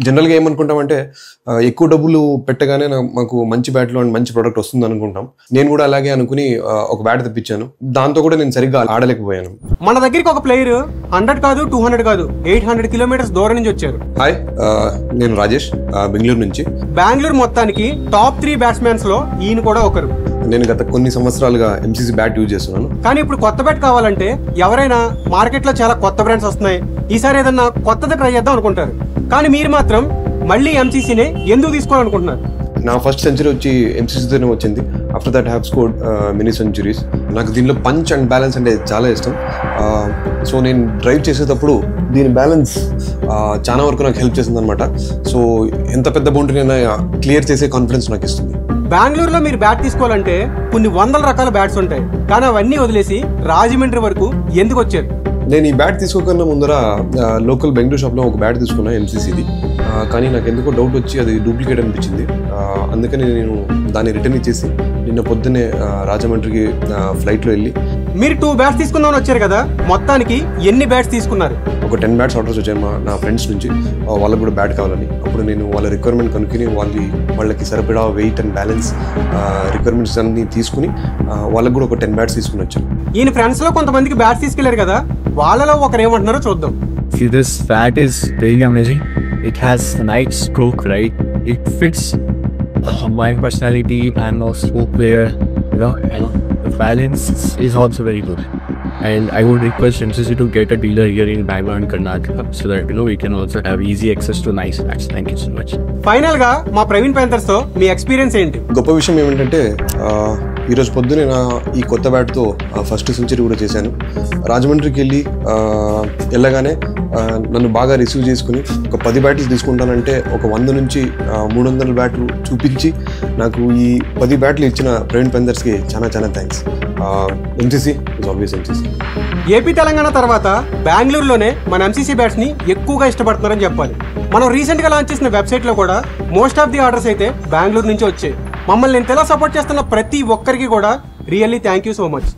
జనరల్గా ఏమనుకుంటామంటే ఎక్కువ డబ్బులు పెట్టగానే మాకు మంచి బ్యాట్లో అండ్ మంచి ప్రోడక్ట్ వస్తుంది అనుకుంటాం. నేను కూడా అలాగే అనుకుని ఒక బ్యాట్ తెప్పించాను. దాంతో కూడా నేను సరిగ్గా ఆడలేకపోయాను. మన దగ్గరికి ఒక ప్లేయర్ 100 కాదు 200 కాదు 800 కిలోమీటర్స్ దూరం నుంచి వచ్చారు. హాయ్, నేను రాజేష్, బెంగళూరు నుంచి. బెంగళూరు మొత్తానికి టాప్ 3 బ్యాట్స్మెన్స్ లో ఈయన కూడా ఒకరు. నేను గత కొన్ని సంవత్సరాలుగా ఎంసీసీ బ్యాట్ యూజ్ చేస్తున్నాను. కానీ ఇప్పుడు కొత్త బ్యాట్ కావాలంటే ఎవరైనా మార్కెట్ లో చాలా కొత్త బ్రాండ్స్ వస్తున్నాయి, ఈసారి ఏదన్నా కొత్తది ట్రై చేద్దాం అనుకుంటారు. కానీ మీరు మాత్రం మళ్ళీ ఎంసీసీనే ఎందుకు తీసుకోవాలనుకుంటున్నారు? నా ఫస్ట్ సెంచరీ వచ్చి ఎంసీసీతోనే వచ్చింది. After that have scored mini centuries. నాకు దీనిలో పంచ్ అండ్ బ్యాలెన్స్ అంటే చాలా ఇష్టం. సో నేను డ్రైవ్ చేసేటప్పుడు దీని బ్యాలెన్స్ చాలా వరకు నాకు హెల్ప్ చేసింది అనమాట. సో ఎంత పెద్ద బౌండరీనైనా క్లియర్ చేసే కాన్ఫిడెన్స్ నాకు ఇస్తుంది. బెంగళూరులో మీరు బ్యాట్ తీసుకోవాలంటే కొన్ని వందల రకాల బ్యాట్స్ ఉంటాయి, కానీ అవన్నీ వదిలేసి రాజమండ్రి వరకు ఎందుకు వచ్చారు? నేను ఈ బ్యాట్ తీసుకోకన్నా ముందర లోకల్ బెంగళూరు షాప్లో ఒక బ్యాట్ తీసుకున్నా ఎంసీసీది. కానీ నాకు ఎందుకో డౌట్ వచ్చి అది డూప్లికేట్ అనిపించింది. అందుకని నేను దాన్ని రిటర్న్ ఇచ్చేసి నిన్న పొద్దున్నే రాజమండ్రికి ఫ్లైట్లో వెళ్ళి. మీరు 2 బ్యాట్స్ తీసుకుందామని వచ్చారు కదా, మొత్తానికి ఎన్ని బ్యాట్స్ తీసుకున్నారు? ఒక 10 బ్యాట్స్ ఆర్డర్స్ వచ్చాయి నా ఫ్రెండ్స్ నుంచి. వాళ్ళకు కూడా బ్యాట్ కావాలని. అప్పుడు నేను వాళ్ళ రిక్వైర్మెంట్ కనుక్కుని వాళ్ళకి సరిపడా వెయిట్ అండ్ బ్యాలెన్స్ రిక్వైర్మెంట్స్ అన్ని తీసుకుని వాళ్ళకు కూడా ఒక 10 బ్యాట్స్ తీసుకుని వచ్చాను. ఈయన ఫ్రెండ్స్ లో కొంతమందికి బ్యాట్స్ తీసుకెళ్లారు కదా, వాళ్ళలో ఒకరు ఏమంటున్నారో చూద్దాం. See, this bat is really amazing. It has a nice stroke, right? It fits my personality. I'm a stroke player, and the balance is also very good. And I would request MCC to get a dealer here in Bangalore and Karnataka so that we can also have easy access to nice bats. Thank you so much. Final గా మా Praveen Panthers తో మీ experience ఏంటి? గొప్ప విషయం ఏమిటంటే ఈరోజు పొద్దునే ఈ కొత్త బ్యాట్తో ఫస్ట్ సెంచరీ కూడా చేశాను. రాజమండ్రికి వెళ్ళగానే నన్ను బాగా రిసీవ్ చేసుకుని ఒక 10 బ్యాట్లు తీసుకుంటానంటే ఒక 100 నుంచి 300 బ్యాట్లు చూపించి నాకు ఈ 10 బ్యాట్లు ఇచ్చిన ప్రవీణ్ ప్యాంథర్స్కి చాలా చాలా thanks. MCC is always MCC. AP Telangana తర్వాత బెంగళూరులోనే మన ఎంసీసీ బ్యాట్స్ ని ఎక్కువగా ఇష్టపడుతున్నారని చెప్పాలి. మనం రీసెంట్ గా లాంచ్ చేసిన వెబ్సైట్ లో కూడా మోస్ట్ ఆఫ్ ది ఆర్డర్స్ అయితే బెంగళూరు నుంచి వచ్చాయి. మమ్మల్ని ఇంతలా సపోర్ట్ చేస్తున్న ప్రతి ఒక్కరికి కూడా really thank you so much.